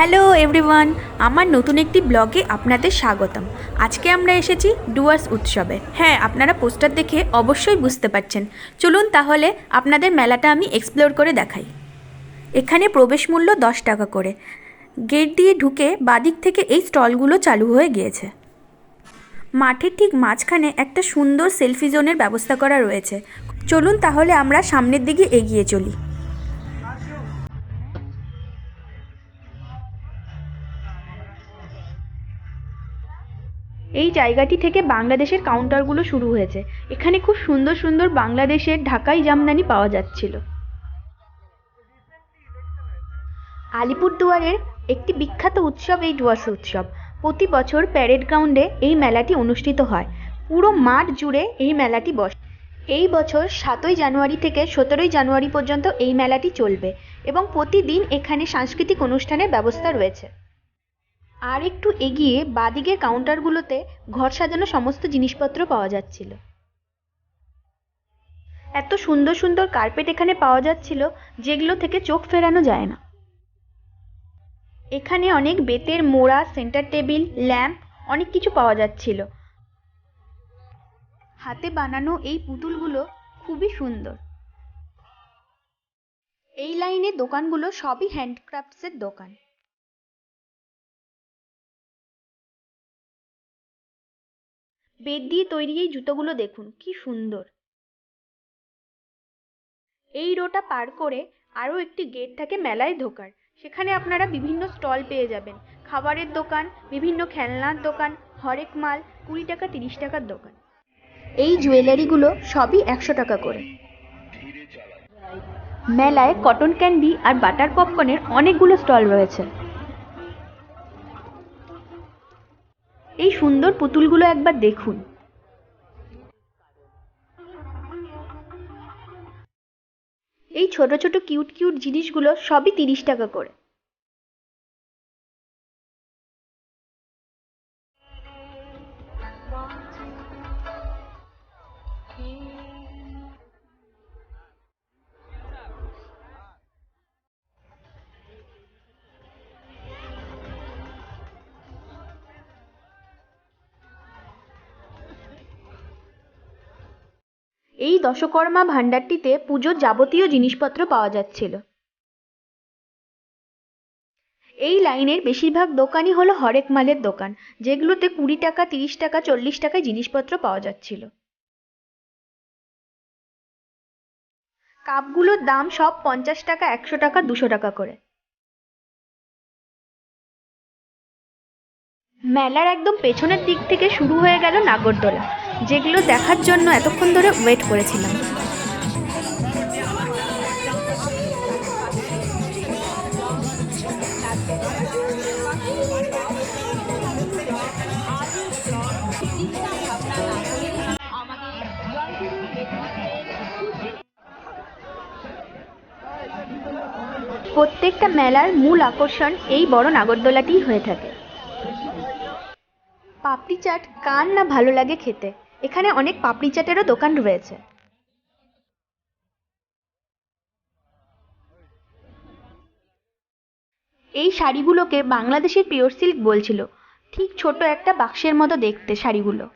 Hello everyone, আমার নতুন একটি ব্লগে আপনাদের স্বাগতম। আজকে আমরা এসেছি ডুয়ার্স উৎসবে। হ্যাঁ, আপনারা পোস্টার দেখে অবশ্যই বুঝতে পারছেন। চলুন তাহলে আপনাদের মেলাটা আমি এক্সপ্লোর করে দেখাই। এখানে প্রবেশ মূল্য 10 টাকা করে। গেট দিয়ে ঢুকে বাদিক থেকে এই স্টলগুলো চালু হয়ে গিয়েছে। মাঠের ঠিক মাঝখানে একটা সুন্দর সেলফি জোনের ব্যবস্থা করা রয়েছে। চলুন তাহলে আমরা সামনের দিকে এগিয়ে চলি। এই জায়গাটি থেকে বাংলাদেশের কাউন্টারগুলো শুরু হয়েছে। এখানে খুব সুন্দর সুন্দর বাংলাদেশের ঢাকাই জামদানি পাওয়া যাচ্ছিল। আলিপুরদুয়ারের একটি বিখ্যাত উৎসব এই ডুয়ার্স উৎসব। প্রতি বছর প্যারেড গ্রাউন্ডে এই মেলাটি অনুষ্ঠিত হয়। পুরো মাঠ জুড়ে এই মেলাটি বসে। এই বছর 7ই জানুয়ারি থেকে 17ই জানুয়ারি পর্যন্ত এই মেলাটি চলবে এবং প্রতিদিন এখানে সাংস্কৃতিক অনুষ্ঠানের ব্যবস্থা রয়েছে। আর একটু এগিয়ে বাদিকের কাউন্টারগুলোতে ঘর সাজানো সমস্ত জিনিসপত্র পাওয়া যাচ্ছিল। এত সুন্দর সুন্দর কার্পেট এখানে পাওয়া যাচ্ছিল যেগুলো থেকে চোখ ফেরানো যায় না। এখানে অনেক বেতের মোড়া, সেন্টার টেবিল, ল্যাম্প অনেক কিছু পাওয়া যাচ্ছিল। হাতে বানানো এই পুতুলগুলো খুবই সুন্দর। এই লাইনের দোকানগুলো সবই হ্যান্ডক্রাফটসের দোকান। বেত দিয়ে তৈরি এই জুতোগুলো দেখুন কি সুন্দর। এই রোটা পার করে আরও একটি গেট থাকে মেলায় ঢোকার। সেখানে আপনারা বিভিন্ন স্টল পেয়ে যাবেন। খাবারের দোকান, বিভিন্ন খেলনার দোকান, হরেক মাল, 20 টাকা 30 টাকার দোকান। এই জুয়েলারিগুলো সবই 100 টাকা করে। মেলায় কটন ক্যান্ডি আর বাটার পপকর্নের অনেকগুলো স্টল রয়েছে। এই সুন্দর পুতুলগুলো একবার দেখুন। এই ছোট ছোট কিউট কিউট জিনিসগুলো সবই 30 টাকা করে। এই দশকর্মা ভাণ্ডারটিতে পুজোর যাবতীয় জিনিসপত্র পাওয়া যাচ্ছিল। এই লাইনের বেশিরভাগ দোকানই হলো হরেক মালের দোকান, যেগুলোতে 20 টাকা 30 টাকা 40 টাকায় জিনিসপত্র পাওয়া যাচ্ছিল। কাপগুলোর দাম সব 50 টাকা, 100 টাকা, 200 টাকা করে। মেলার একদম পেছনের দিক থেকে শুরু হয়ে গেল নাগরদোলা, যেগুলো দেখার জন্য এতক্ষণ ধরে ওয়েট করেছিলাম। প্রত্যেকটা মেলার মূল আকর্ষণ এই বড় নাগরদোলাটিই হয়ে থাকে। পাপড়ি চাট কার না ভালো লাগে খেতে। এখানে অনেক পাপড়ি চাটেরও দোকান রয়েছে। এই শাড়িগুলোকে বাংলাদেশের পিওর সিল্ক বলছিল। ঠিক ছোট একটা বাক্সের মতো দেখতে শাড়িগুলো।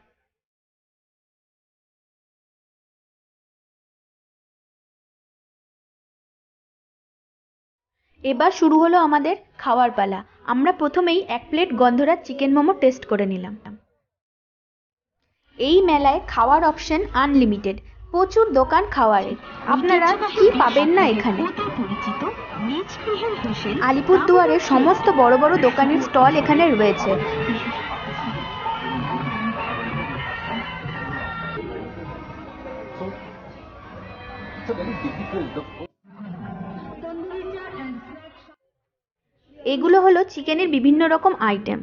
এবার শুরু হলো আমাদের খাওয়ার পালা। আমরা প্রথমেই 1 প্লেট গন্ধরাজ চিকেন মোমো টেস্ট করে নিলাম। এই মেলায় খাওয়ার অপশন আনলিমিটেড। প্রচুর দোকান খাওয়ারের। আপনারা কি পাবেন না এখানে। আলিপুরদুয়ারের সমস্ত বড় বড় দোকানের স্টল এখানে রয়েছে। এগুলো হলো চিকেনের বিভিন্ন রকম আইটেম।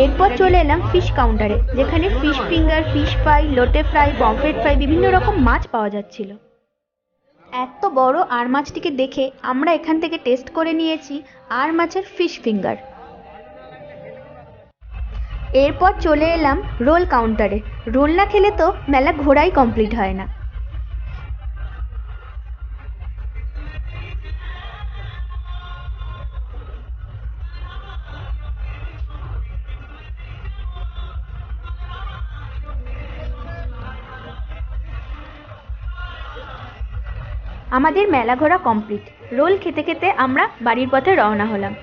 এরপর চলে এলাম ফিশ কাউন্টারে, যেখানে ফিশ ফিঙ্গার, ফিশ ফ্রাই, লোটে ফ্রাই, পমফ্রেট ফ্রাই, বিভিন্ন রকম মাছ পাওয়া যাচ্ছিল। এত বড় আর মাছটিকে দেখে আমরা এখান থেকে টেস্ট করে নিয়েছি আর মাছের ফিশ ফিঙ্গার। এরপর চলে এলাম রোল কাউন্টারে। রোল না খেলে তো মেলা ঘোরাই কমপ্লিট হয় না। আমাদের মেলা ঘোরা কমপ্লিট। রোল খেতে খেতে আমরা বাড়ির পথে রওনা হলাম।